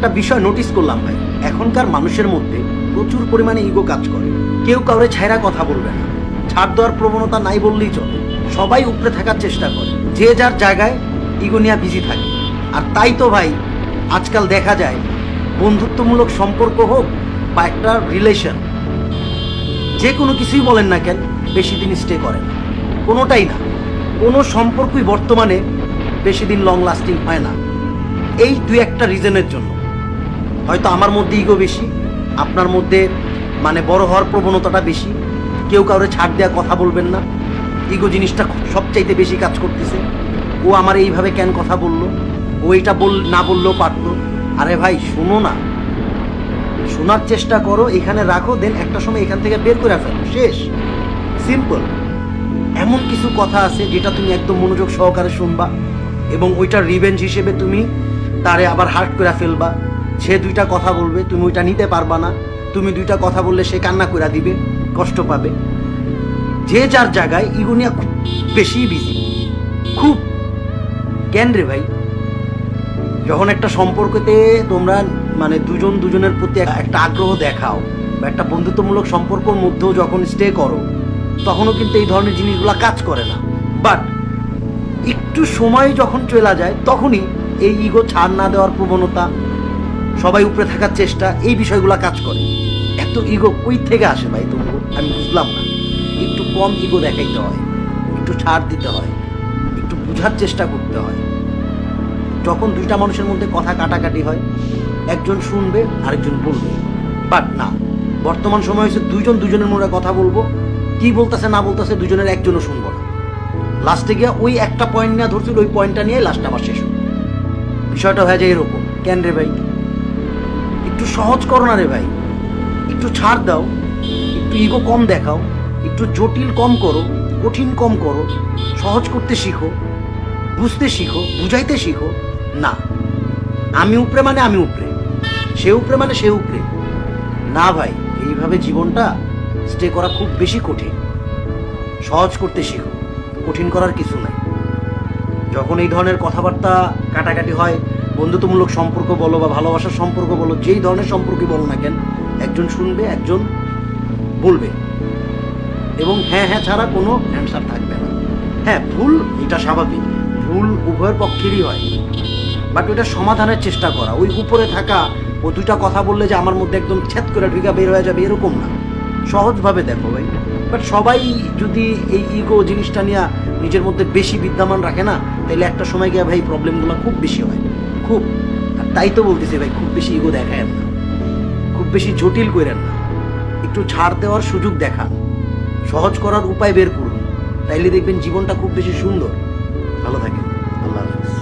একটা বিষয় নোটিস করলাম ভাই, এখনকার মানুষের মধ্যে প্রচুর পরিমাণে ইগো কাজ করে। কেউ কাউরে ছাইরা কথা বলবে না, ছাড় দেওয়ার প্রবণতা নাই বললেই চলে। সবাই উপরে থাকার চেষ্টা করে, যে যার জায়গায় ইগো নিয়ে বিজি থাকে। আর তাই তো ভাই আজকাল দেখা যায় বন্ধুত্বমূলক সম্পর্ক হোক বা একটা রিলেশন, যে কোনো কিছুই বলেন না কেন, বেশি দিন স্টে করে না, কোনোটাই না। কোনো সম্পর্কই বর্তমানে বেশি দিন লং লাস্টিং হয় না। এই দুই একটা রিজনের জন্য। হয়তো আমার মধ্যে ইগো বেশি, আপনার মধ্যে মানে বড় হওয়ার প্রবণতাটা বেশি। কেউ কাউরে ছাড় দেওয়া কথা বলবেন না, ইগো জিনিসটা সবচাইতে বেশি কাজ করতেছে। ও আমার এইভাবে কেন কথা বললো, ও এটা না বললেও পারতো। আরে ভাই শোনো না, শোনার চেষ্টা করো, এখানে রাখো, দেন একটা সময় এখান থেকে বের করে ফেলো, শেষ, সিম্পল। এমন কিছু কথা আছে যেটা তুমি একদম মনোযোগ সহকারে শুনবা এবং ওইটার রিভেঞ্জ হিসেবে তুমি তারে আবার হার্ট করে ফেলবা। সে দুইটা কথা বলবে, তুমি ওইটা নিতে পারবা না। তুমি দুইটা কথা বললে সে কান্না করে দিবে, কষ্ট পাবে। যে যার জায়গায় ইগো নিয়ে খুব বেশি বিজি, খুব। কেন রে ভাই, যখন একটা সম্পর্কতে তোমরা মানে দুজন দুজনের প্রতি একটা আগ্রহ দেখাও বা একটা বন্ধুত্বমূলক সম্পর্কের মধ্যেও যখন স্টে করো, তখনও কিন্তু এই ধরনের জিনিসগুলো কাজ করে না। বাট একটু সময় যখন চলে যায় তখনই এই ইগো ছাড় না দেওয়ার প্রবণতা, সবাই উপরে থাকার চেষ্টা, এই বিষয়গুলো কাজ করে। এত ইগো কই থেকে আসে ভাই তোমার, আমি বুঝলাম না। একটু কম ইগো দেখাইতে হয়, একটু ছাড় দিতে হয়, একটু বোঝার চেষ্টা করতে হয়। যখন দুইটা মানুষের মধ্যে কথা কাটাকাটি হয়, একজন শুনবে আরেকজন বলবে। বাট না, বর্তমান সময় হয়েছে দুইজন দুজনের মধ্যে কথা বলবো, কি বলতেছে না বলতেছে দুজনের একজনও শুনবো না। লাস্টে গিয়ে ওই একটা পয়েন্ট নিয়ে ধরছিল, ওই পয়েন্টটা নিয়ে লাস্ট আবার শেষ হবে। বিষয়টা হয়ে যায় এরকম। কেন রে ভাই, একটু সহজ করো না রে ভাই, একটু ছাড় দাও, একটু ইগো কম দেখাও, একটু জটিল কম করো, কঠিন কম করো, সহজ করতে শিখো, বুঝতে শিখো, বুঝাইতে শিখো। না, আমি উপরে মানে আমি উপরে, সে উপরে মানে সে উপরে। না ভাই, এইভাবে জীবনটা স্টে করা খুব বেশি কঠিন। সহজ করতে শিখো, কঠিন করার কিছু নাই। যখন এই ধরনের কথাবার্তা কাটাকাটি হয়, বন্ধুত্বমূলক সম্পর্ক বলো বা ভালোবাসার সম্পর্ক বলো, যেই ধরনের সম্পর্কই বলো না কেন, একজন শুনবে একজন বলবে, এবং হ্যাঁ হ্যাঁ ছাড়া কোনো অ্যান্সার থাকবে না। হ্যাঁ, ভুল এটা স্বাভাবিক, ভুল উভয়ের পক্ষেরই হয়। বাট ওইটা সমাধানের চেষ্টা করা, ওই উপরে থাকা ও দুইটা কথা বললে যে আমার মধ্যে একদম ছেদ করে ঢুকা বের হয়ে যাবে এরকম না, সহজভাবে দেখো ভাই। বাট সবাই যদি এই ইগো জিনিসটা নিয়ে নিজের মধ্যে বেশি বিদ্যমান রাখে না, তাহলে একটা সময় গিয়ে ভাই প্রবলেমগুলো খুব বেশি হয়, খুব। আর তাই তো বলতেছি ভাই, খুব বেশি ইগো দেখায়েন না, খুব বেশি জটিল করেন না, একটু ছাড় দেওয়ার সুযোগ দেখান, সহজ করার উপায় বের করুন, তাইলে দেখবেন জীবনটা খুব বেশি সুন্দর। ভালো থাকেন, আল্লাহ হাফেজ।